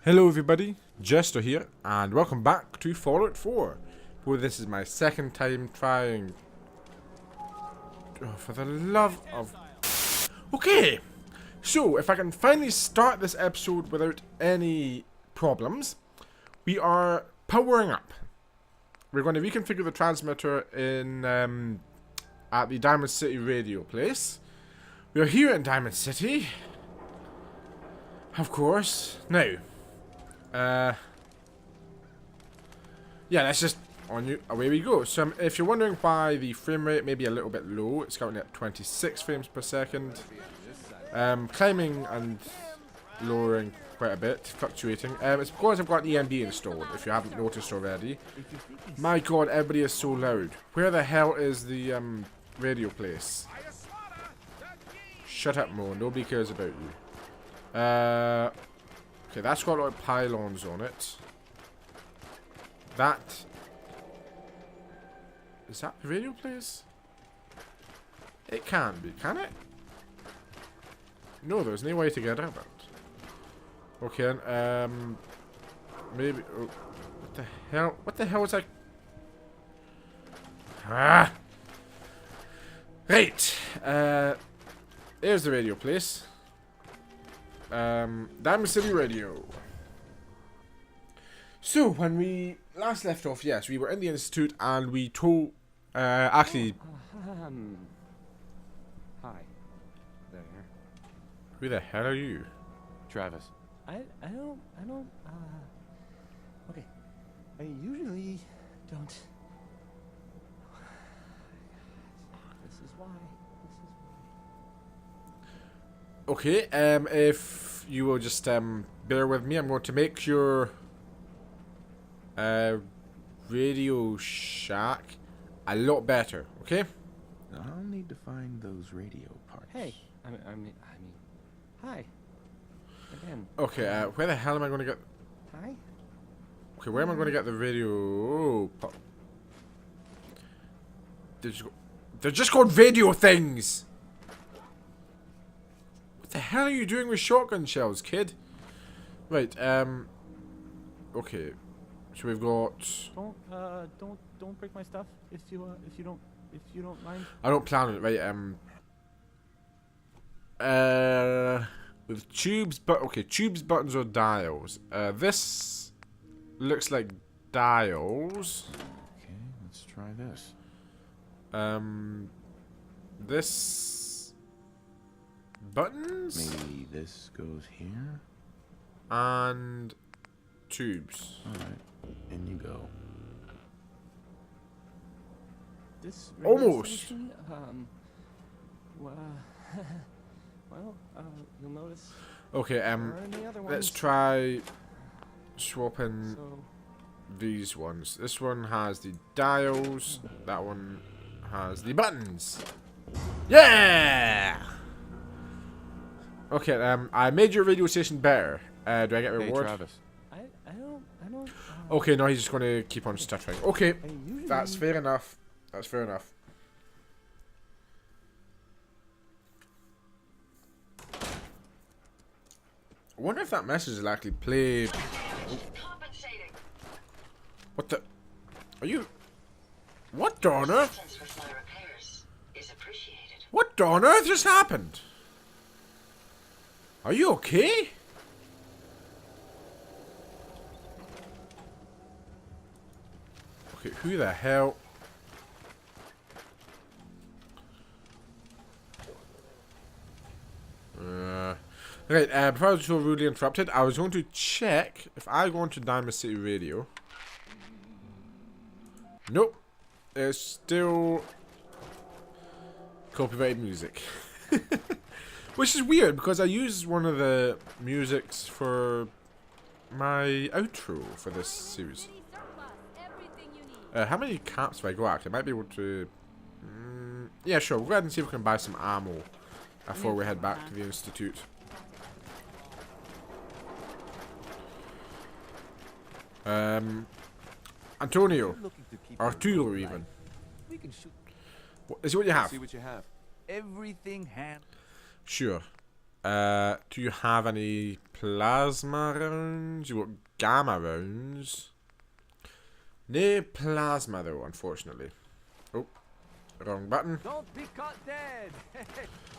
Hello everybody, Jester here, and welcome back to Fallout 4. Well, this is my second time trying... Oh, for the love of... Okay, so if I can finally start this episode without any problems, we are powering up. We're going to reconfigure the transmitter in at the Diamond City radio place. We are here in Diamond City, of course. Now... yeah, let's just away we go. So if you're wondering why the frame rate may be a little bit low, it's currently at 26 frames per second. Climbing and lowering quite a bit, fluctuating. It's because I've got EMD installed, if you haven't noticed already. My god, everybody is so loud. Where the hell is the radio place? Shut up, Mo. Nobody cares about you. Okay, that's got a lot of pylons on it. That... Is that the radio place? It can be, can it? No, there's no way to get out of it. Okay, maybe... Oh, what the hell? What the hell is that? Ah! Right! There's the radio place. Diamond City Radio. So, when we last left off, yes, we were in the Institute and we told, actually... Hi. There. Who the hell are you? Travis. I don't, okay. I usually don't... This is why. Okay, if you will just, bear with me, I'm going to make your, Radio Shack a lot better, okay? I'll need to find those radio parts. Hey, I mean, hi. Again. Okay, where the hell am I going to get... Hi? Okay, where am I going to get the radio... They're just called radio things! What the hell are you doing with shotgun shells, kid? Right, okay. So we've got... Don't break my stuff if you don't mind. I don't plan on it, right, with tubes, but okay, tubes, buttons, or dials. This looks like dials. Okay, let's try this. This buttons Maybe this goes here. and tubes. Alright, in you go. This Almost. station, well, you'll notice. Okay, there are any other let's ones, try swapping so these ones. This one has the dials. That one has the buttons. Yeah. Okay, I made your radio station better. Do I get a Hey, reward? Travis. I don't. Okay, no, he's just gonna keep on stuttering. Okay, I usually that's fair enough. That's fair enough. I wonder if that message will actually play. What the? Are you? What on earth? What on earth just happened? Are you okay? Okay, who the hell? Right, before I was so rudely interrupted, I was going to check if I go into Diamond City Radio. Nope. It's still copyrighted music. Which is weird because I use one of the musics for my outro for this series. How many caps do I go actually? I might be able to... yeah, sure. We'll go ahead and see if we can buy some ammo before we head back to the Institute. Antonio. Arturo even. We can shoot. Is it what you have? See what you have. Everything hand. Sure. Do you have any plasma rounds? You want gamma rounds? No plasma though, unfortunately. Oh, wrong button. Don't be caught dead.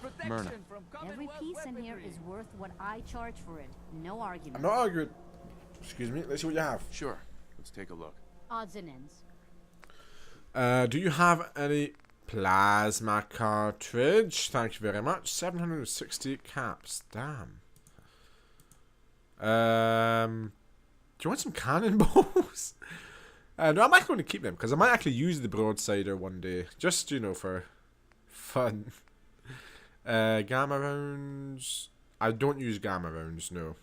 Protection Myrna. from Every Commonwealth piece in here weaponry. is worth what I charge for it. No argument. I'm not arguing. Excuse me. Let's see what you have. Sure. Let's take a look. Odds and ends. Do you have any plasma cartridge? Thank you very much. 760 caps. Damn. Do you want some cannonballs? No, I'm actually going to keep them because I might actually use the broadsider one day, just you know for fun. Gamma rounds. I don't use gamma rounds. No.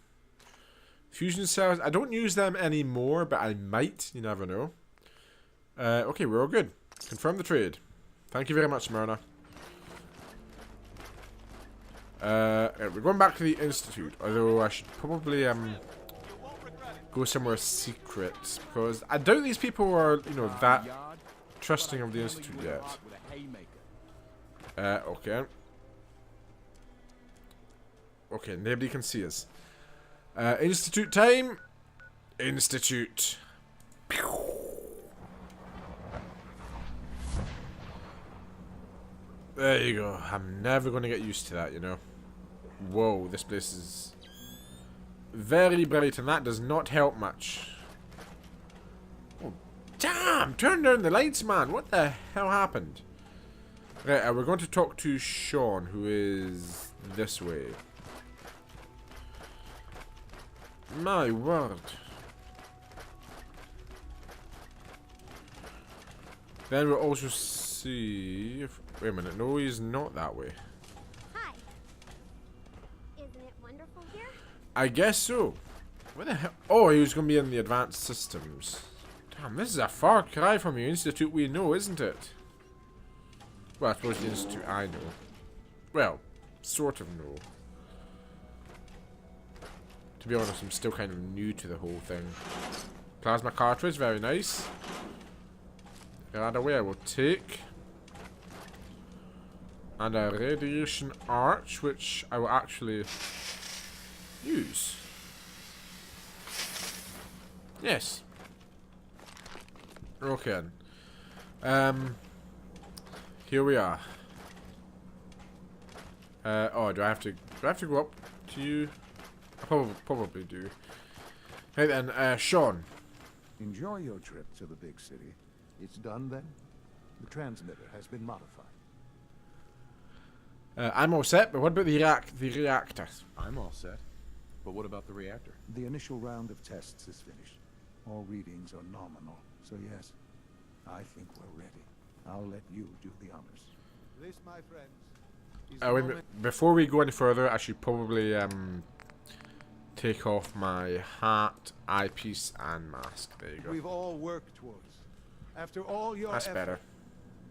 Fusion cells. I don't use them anymore, but I might. You never know. Okay, we're all good. Confirm the trade. Thank you very much, Myrna. We're going back to the Institute, although I should probably go somewhere secret, because I doubt these people are, you know, that trusting of the Institute yet. Okay. Okay, nobody can see us. Institute time. Institute. There you go. I'm never going to get used to that, you know. Whoa, this place is very bright, and that does not help much. Oh, damn! Turn down the lights, man. What the hell happened? Right, we're going to talk to Sean, who is this way. My word. Then we'll also see if... Wait a minute. No, he's not that way. Hi. Isn't it wonderful here? I guess so. Where the hell? Oh, he was going to be in the advanced systems. Damn, this is a far cry from the Institute we know, isn't it? Well, I suppose the Institute I know. Well, sort of know. To be honest, I'm still kind of new to the whole thing. Plasma cartridge, very nice. That away I will take. And a radiation arch, which I will actually use. Yes. Okay. Here we are. Oh, do I have to go up to you? I probably do. Hey then, Sean. Enjoy your trip to the big city. It's done then? The transmitter has been modified. I'm all set, but what about the reactor? I'm all set. But what about the reactor? The initial round of tests is finished. All readings are nominal, so yes, I think we're ready. I'll let you do the honors. This, my friends, is the Wait a moment- minute. Before we go any further, I should probably take off my hat, eyepiece, and mask. There you go. we've all worked towards. After all your That's effort, better.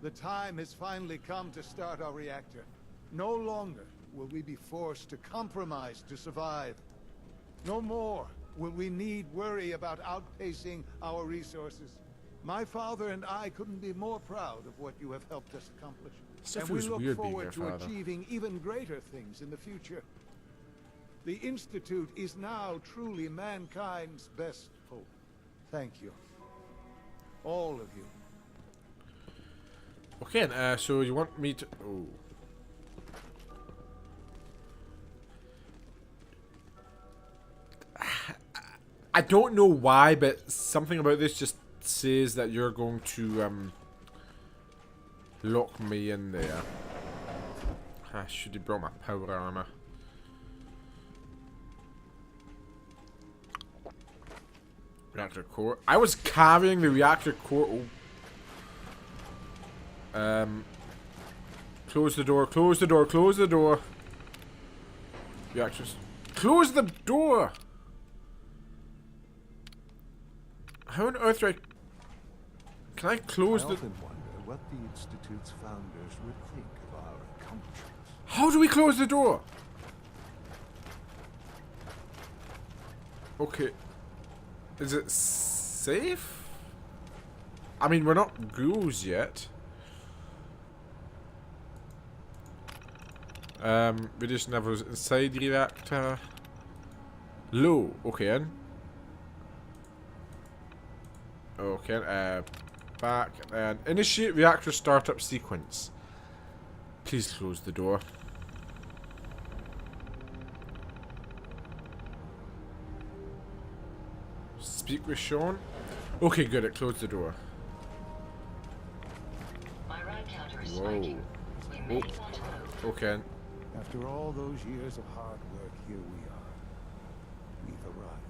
the time has finally come to start our reactor. No longer will we be forced to compromise to survive. No more will we need worry about outpacing our resources. My father and I couldn't be more proud of what you have helped us accomplish. Still And we feels look weird being forward your to father. achieving even greater things in the future. The Institute is now truly mankind's best hope. Thank you. All of you. Okay, so you want me to... Oh. I don't know why, but something about this just says that you're going to lock me in there. I should have brought my power armor. Reactor core. I was carrying the reactor core. Oh. Close the door. Close the door. Close the door. Reactors. Close the door. How on earth do I... Can I close I the... often wonder what the Institute's founders would think of our accomplishments. How do we close the door? Okay. Is it safe? I mean, we're not ghouls yet. Radiation levels inside the reactor. Low. Okay. Okay. Back and initiate reactor startup sequence. Please close the door. Speak with Sean. Okay, good. It closed the door. My ride counter is Whoa. spiking. We may want to move. Okay. After all those years of hard work, here we are. We've arrived.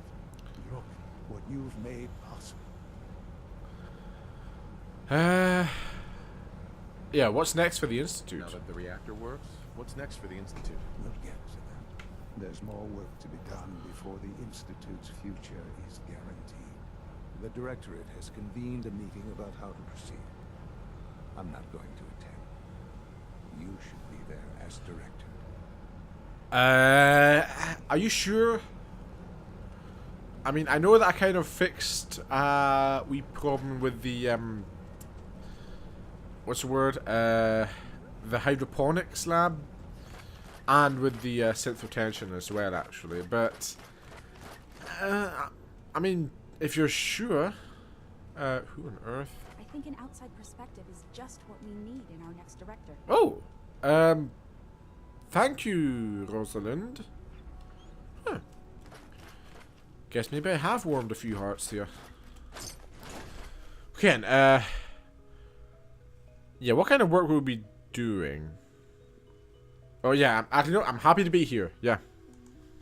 Look what you've made possible. Yeah, what's next for the Institute? Now that the reactor works, what's next for the Institute? We'll get to that. There's more work to be done before the Institute's future is guaranteed. The Directorate has convened a meeting about how to proceed. I'm not going to attend. You should be there as Director. Are you sure? I mean, I know that I kind of fixed wee problem with the what's the word? The hydroponics lab, and with the synth retention as well, actually. But I mean, if you're sure, who on earth? I think an outside perspective is just what we need in our next director. Oh, thank you, Rosalind. Huh. Guess maybe I have warmed a few hearts here. Okay, and, yeah, what kind of work will we be doing? Oh yeah, I don't know. I'm happy to be here. Yeah.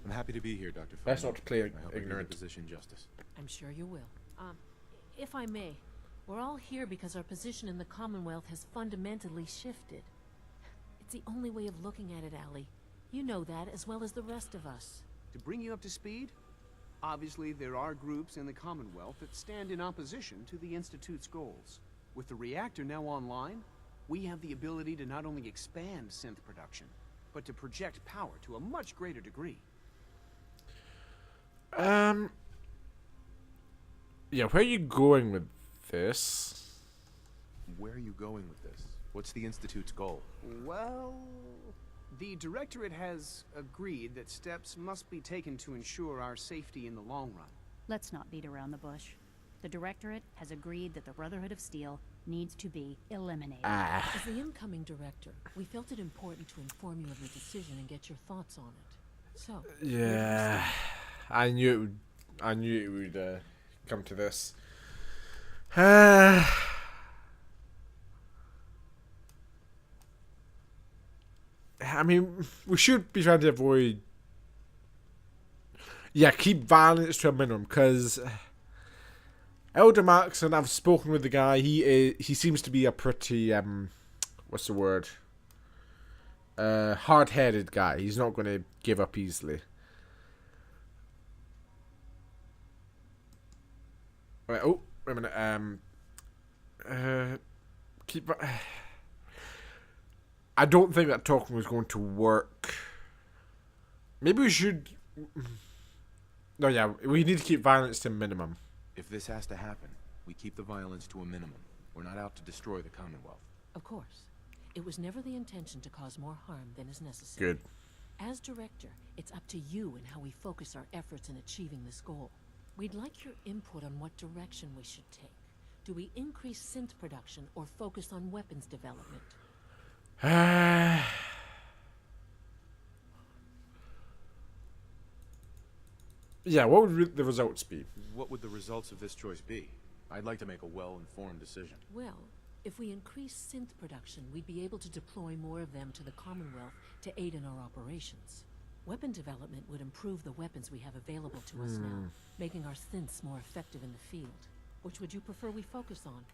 I'm happy to be here, Dr. That's Feynman. not to play I hope I do the ignorant. position justice. I'm sure you will. If I may, we're all here because our position in the Commonwealth has fundamentally shifted. It's the only way of looking at it, Allie. You know that as well as the rest of us. To bring you up to speed, obviously there are groups in the Commonwealth that stand in opposition to the Institute's goals. With the reactor now online, we have the ability to not only expand synth production, but to project power to a much greater degree. Yeah, where are you going with this? Where are you going with this? What's the Institute's goal? Well, the Directorate has agreed that steps must be taken to ensure our safety in the long run. Let's not beat around the bush. The Directorate has agreed that the Brotherhood of Steel needs to be eliminated. As the incoming director, we felt it important to inform you of the decision and get your thoughts on it. So, Yeah, I knew it would come to this. I mean, we should be trying to avoid. Yeah, keep violence to a minimum, because Elder Maxon, I've spoken with the guy. He seems to be a pretty what's the word? Hard-headed guy. He's not going to give up easily. Right, oh, wait a minute. Keep. I don't think that talking was going to work. Maybe we should. No, yeah, we need to keep violence to a minimum. If this has to happen, we keep the violence to a minimum. We're not out to destroy the Commonwealth. of course, it was never the intention to cause more harm than is necessary. Good. As director, it's up to you and how we focus our efforts in achieving this goal. We'd like your input on what direction we should take. Do we increase synth production or focus on weapons development? Yeah, what would the results be? What would the results of this choice be? I'd like to make a well-informed decision. Well, if we increase synth production, we'd be able to deploy more of them to the Commonwealth to aid in our operations. Weapon development would improve the weapons we have available to us now, making our synths more effective in the field. Which would you prefer we focus on?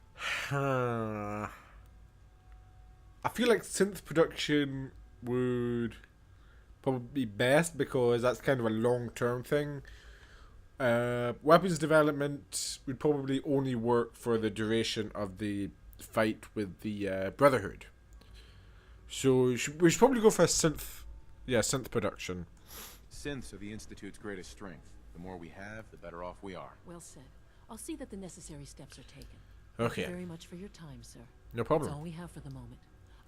I feel like synth production would probably be best because that's kind of a long-term thing. Weapons development would probably only work for the duration of the fight with the Brotherhood. So we should probably go for a synth. Yeah, synth production. Synths are the Institute's greatest strength. The more we have, the better off we are. Well said. I'll see that the necessary steps are taken. Okay. Thank you very much for your time, sir. No problem. That's all we have for the moment.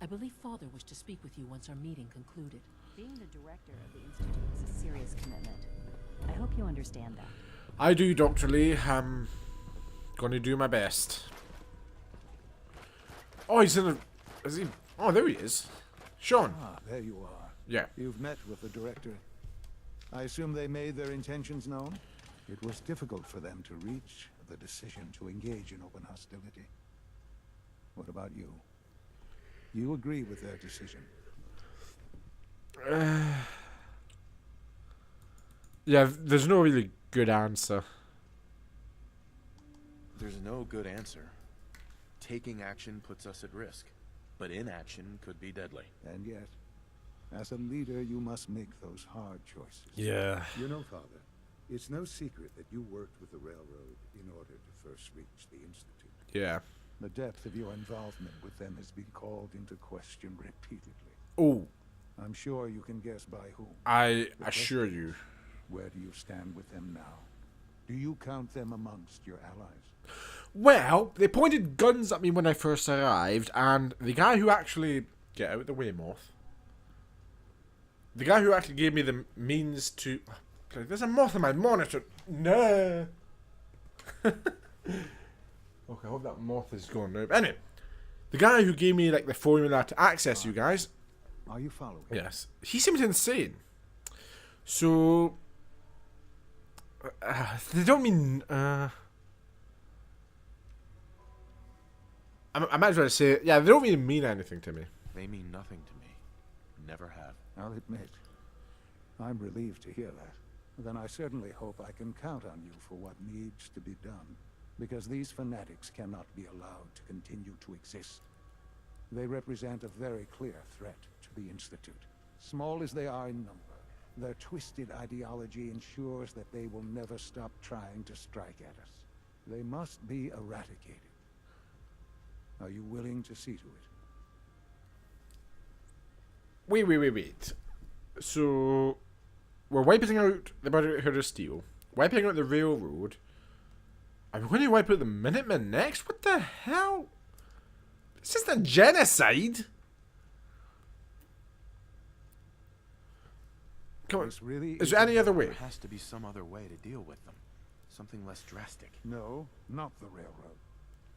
I believe Father wished to speak with you once our meeting concluded. Being the director of the Institute is a serious commitment. I hope you understand that. I do, Dr. Lee. I'm gonna do my best. Oh, he's in a... Is he... Oh, there he is. Sean. Ah, there you are. Yeah. You've met with the director. I assume they made their intentions known? It was difficult for them to reach the decision to engage in open hostility. What about you? You agree with their decision? Yeah, there's no really good answer. There's no good answer. Taking action puts us at risk, but inaction could be deadly. And yet, as a leader, you must make those hard choices. Yeah. You know, Father, it's no secret that you worked with the railroad in order to first reach the Institute. Yeah. The depth of your involvement with them has been called into question repeatedly. Oh, I'm sure you can guess by whom. I assure you. Where do you stand with them now? Do you count them amongst your allies? Well, they pointed guns at me when I first arrived, and the guy who actually... Get out of the way, Moth. The guy who actually gave me the means to... There's a moth on my monitor. No. Okay, I hope that moth is gone now. Anyway, the guy who gave me like the formula to access you guys. Are you following? Yes. He seems insane. So... they don't mean... I might as well say... Yeah, they don't really mean anything to me. They mean nothing to me. Never have. I'll admit, I'm relieved to hear that. Then I certainly hope I can count on you for what needs to be done. Because these fanatics cannot be allowed to continue to exist. They represent a very clear threat to the Institute. Small as they are in number, their twisted ideology ensures that they will never stop trying to strike at us. They must be eradicated. Are you willing to see to it? Wait. So, we're wiping out the Brotherhood of Steel, wiping out the railroad. Are we going to wipe out the Minutemen next? What the hell? This is the genocide. Come on. Really is there any other way? There has to be some other way to deal with them. Something less drastic. No, not the railroad.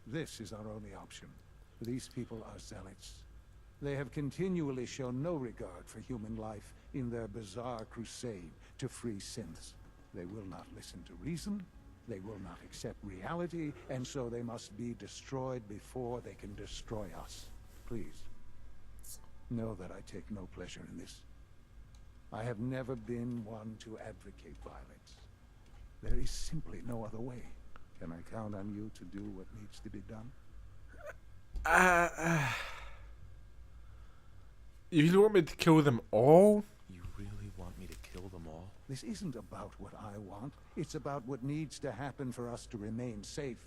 This is our only option. These people are zealots. They have continually shown no regard for human life in their bizarre crusade to free synths. They will not listen to reason, they will not accept reality, and so they must be destroyed before they can destroy us. Please, know that I take no pleasure in this. I have never been one to advocate violence. There is simply no other way. Can I count on you to do what needs to be done? You really want me to kill them all? You really want me to kill them all? This isn't about what I want. It's about what needs to happen for us to remain safe.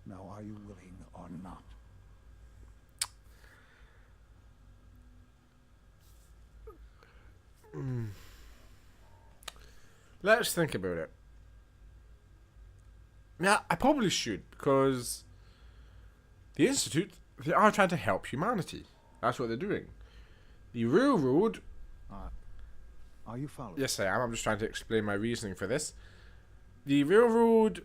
Now, are you willing or not? Let's think about it. Yeah, I probably should, because the Institute, they are trying to help humanity. That's what they're doing. The railroad... Are you following? Yes, I am. I'm just trying to explain my reasoning for this. The railroad,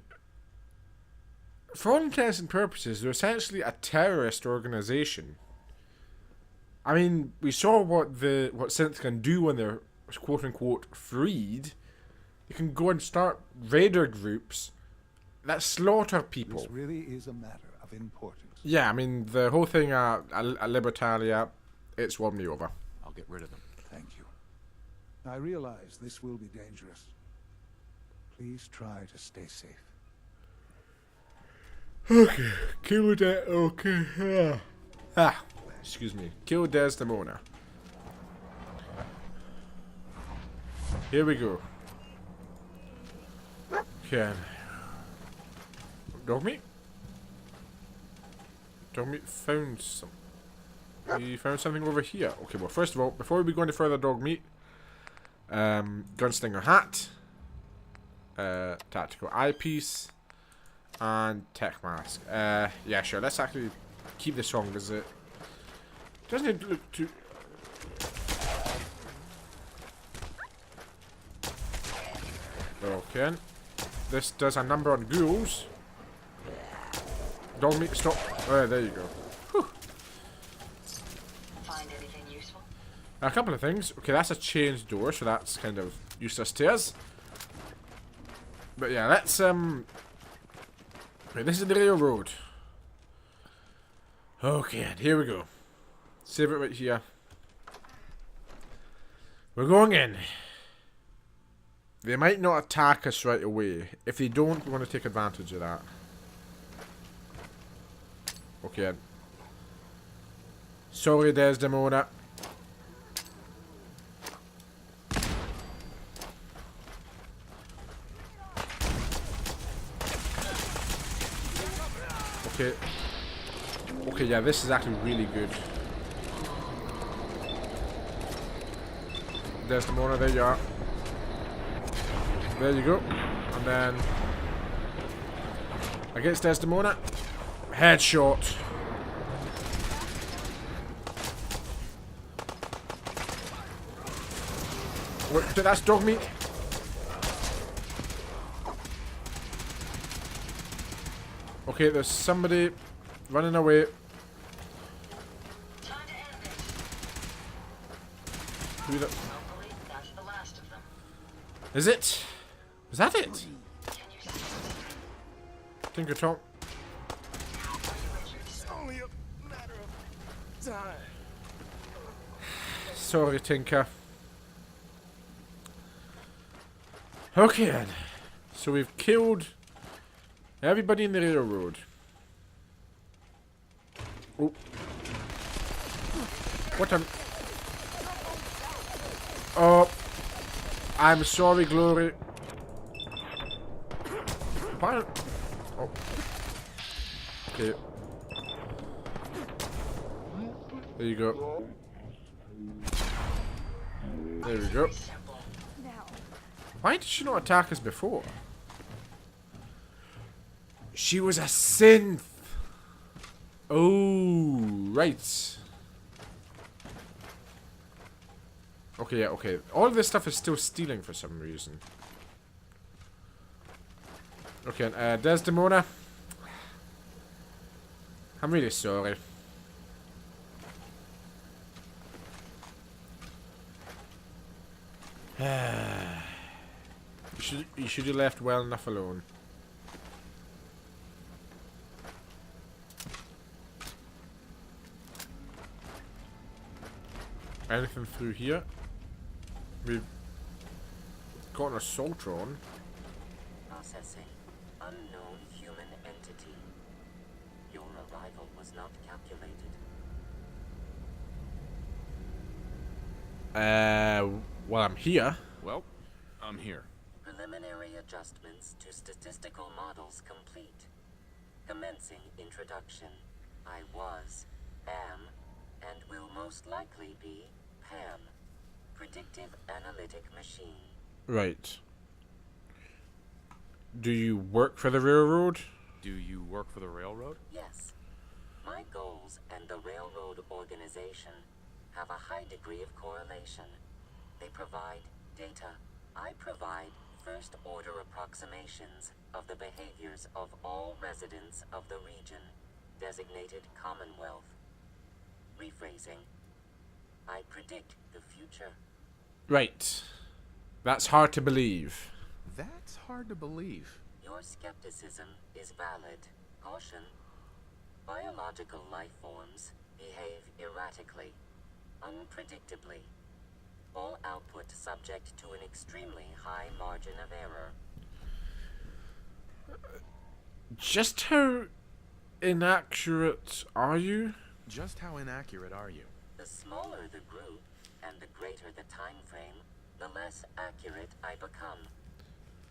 for all intents and purposes, they're essentially a terrorist organization. I mean, we saw what synths can do when they're quote-unquote freed. They can go and start raider groups that slaughter people. This really is a matter of importance. Yeah, I mean, the whole thing at Libertalia, it's won me over. I'll get rid of them. Thank you. I realize this will be dangerous. Please try to stay safe. Okay, kill that. Okay. Excuse me. Kill Desdemona. Here we go. Okay. Dog meat? Dog meat found some. We found something over here. Okay, well, first of all, before we go any further, dog meat. Gunslinger hat. Tactical eyepiece. And tech mask. Yeah, sure. Let's actually keep this on because Doesn't it look too... Okay. This does a number on ghouls. Dog meat, stop. Oh, there you go. Whew. Find anything useful? A couple of things. Okay, that's a changed door, so that's kind of useless to us. But yeah, let's right, this is the railroad. Okay, and here we go. Save it right here. We're going in. They might not attack us right away. If they don't, we want to take advantage of that. Okay. Sorry, Desdemona. Okay. Okay, yeah, this is actually really good. Desdemona, there you are. There you go. And then... against Desdemona. Headshot. Wait, that's dog meat. Okay, there's somebody running away. Time to end this. Who the... Hopefully, that's the last of them. Is it? Is that it? Can you see this? Tinker Tom. It's only a matter of time. Sorry, Tinker. Okay then. So we've killed everybody in the railroad. Oh. What a... oh. I'm sorry, Glory. Why? Oh. Okay. There you go. There we go. Why did she not attack us before? She was a synth. Oh, right. Okay, yeah, okay. All of this stuff is still stealing for some reason. Okay, Desdemona. I'm really sorry. You should have left well enough alone. Anything through here? We've got an Assaultron. Processing. Unknown human entity. Your arrival was not calculated. Well, I'm here. Well, I'm here. Preliminary adjustments to statistical models complete. Commencing introduction. I was P.A.M. and will most likely be P.A.M. Predictive Analytic Machine. Right. Do you work for the railroad? Do you work for the railroad? Yes. My goals and the railroad organization have a high degree of correlation. They provide data. I provide first-order approximations of the behaviors of all residents of the region, designated Commonwealth. Rephrasing. I predict the future. Right. That's hard to believe. That's hard to believe. Your skepticism is valid. Caution. Biological life forms behave erratically, unpredictably. All output subject to an extremely high margin of error. Just how inaccurate are you? Just how inaccurate are you? The smaller the group, and the greater the time frame, the less accurate I become.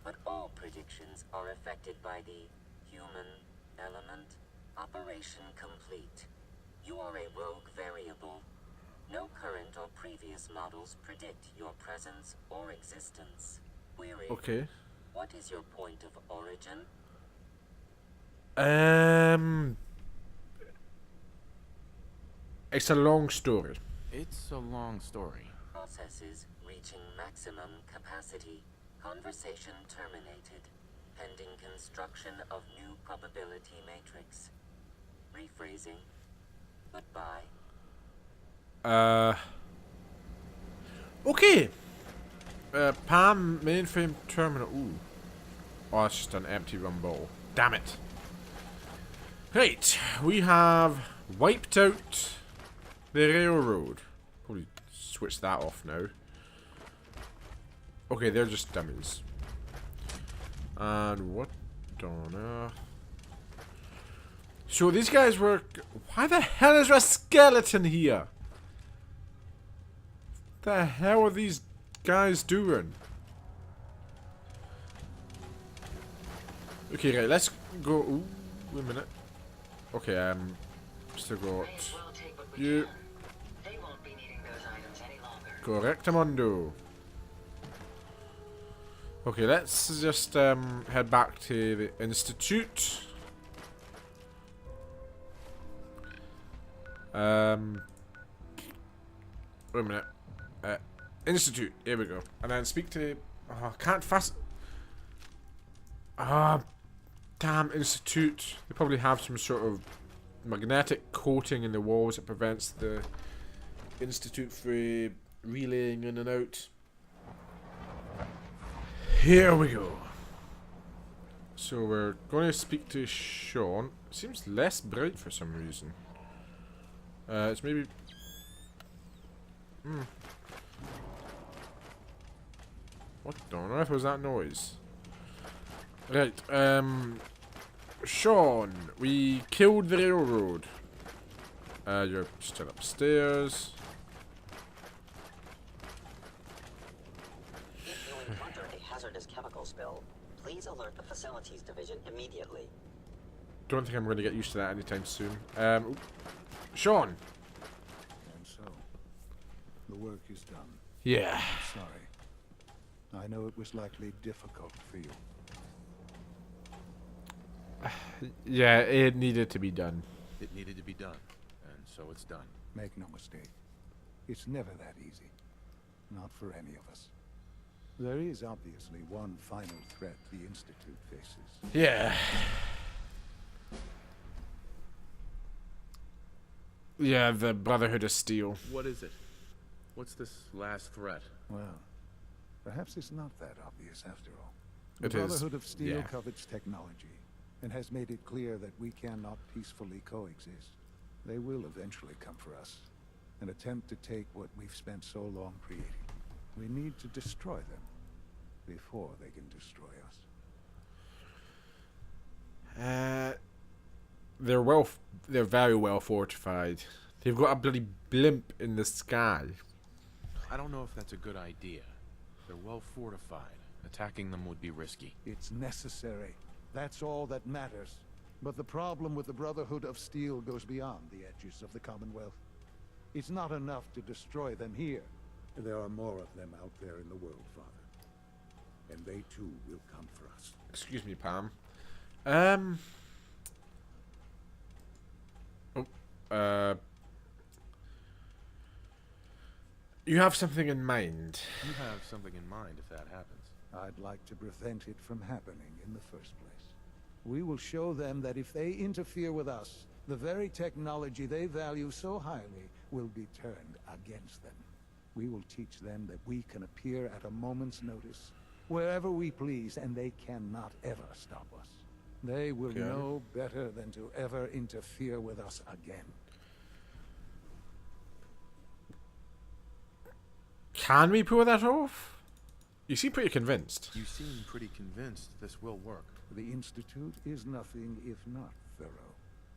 But all predictions are affected by the human element. Operation complete. You are a rogue variable. No current or previous models predict your presence or existence. Query. Okay. What is your point of origin? It's a long story. It's a long story. Processes reaching maximum capacity. Conversation terminated. Pending construction of new probability matrix. Rephrasing. Goodbye. Okay. P.A.M. mainframe terminal. Ooh. Oh, that's just an empty rumble. Damn it. Right. We have wiped out the railroad. Probably switch that off now. Okay, they're just dummies. And what on earth? So these guys were... Why the hell is there a skeleton here? What the hell are these guys doing? Okay, right, let's go... Ooh, wait a minute. Okay, still got... You... They won't be needing those items any longer. Correctamundo. Okay, let's just head back to the Institute. Wait a minute. Institute. Here we go. And then speak to... Oh, I can't fast... Ah, damn Institute. They probably have some sort of magnetic coating in the walls that prevents the Institute from relaying in and out. Here we go. So we're going to speak to Sean. Seems less bright for some reason. It's maybe... What on earth was that noise? Right, Sean, we killed the railroad. You're still upstairs. If you encounter a hazardous chemical spill, please alert the facilities division immediately. Don't think I'm going to get used to that anytime soon. Sean. And so, the work is done. Yeah. I'm sorry. I know it was likely difficult for you. Yeah, it needed to be done. It needed to be done, and so it's done. Make no mistake. It's never that easy. Not for any of us. There is obviously one final threat the Institute faces. Yeah. Yeah, the Brotherhood of Steel. What is it? What's this last threat? Well, perhaps it's not that obvious after all. It The is, Brotherhood of Steel yeah. covets technology and has made it clear that we cannot peacefully coexist. They will eventually come for us and attempt to take what we've spent so long creating. We need to destroy them before they can destroy us. They're very well fortified. They've got a bloody blimp in the sky. I don't know if that's a good idea. They're well fortified. Attacking them would be risky. It's necessary. That's all that matters. But the problem with the Brotherhood of Steel goes beyond the edges of the Commonwealth. It's not enough to destroy them here. There are more of them out there in the world, Father. And they too will come for us. Excuse me, P.A.M. You have something in mind. You have something in mind if that happens. I'd like to prevent it from happening in the first place. We will show them that if they interfere with us, the very technology they value so highly will be turned against them. We will teach them that we can appear at a moment's notice, wherever we please, and they cannot ever stop us. They will know better than to ever interfere with us again. Can we pull that off? You seem pretty convinced. You seem pretty convinced this will work. The Institute is nothing if not thorough.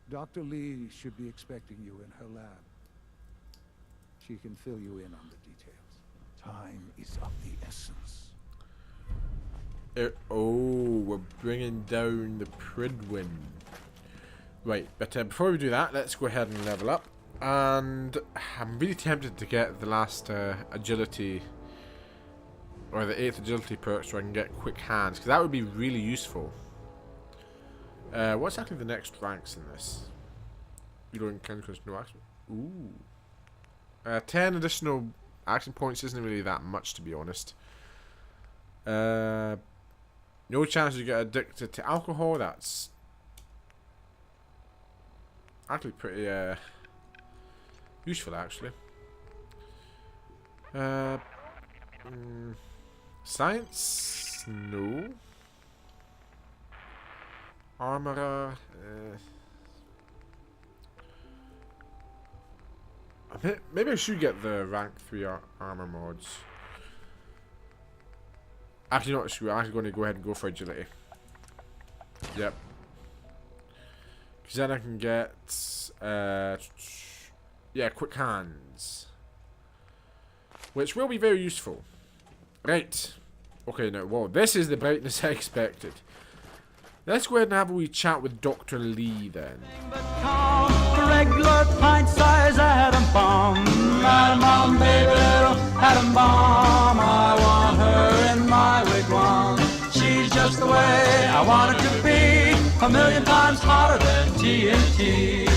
Dr. Lee should be expecting you in her lab. She can fill you in on the details. Time is of the essence. Oh, we're bringing down the Pridwin. Right, but before we do that, let's go ahead and level up. And I'm really tempted to get the last agility, or the 8th agility perk, so I can get quick hands, because that would be really useful. What's actually the next ranks in this? You don't encounter no accident. Ooh. 10 additional action points isn't really that much, to be honest. No chance you get addicted to alcohol. That's actually pretty useful, actually. Science? No. Armorer? Maybe I should get the rank 3 armor mods. Actually, not sure. I'm actually going to go ahead and go for agility. Yep. Because then I can get, yeah, quick hands. Which will be very useful. Right. Okay, now, whoa, this is the brightness I expected. Let's go ahead and have a wee chat with Dr. Lee then. Regular pint-sized atom bomb. Atom bomb, baby, little atom bomb. I want her in my wigwam. She's just the way I want her to be. A million times hotter than TNT.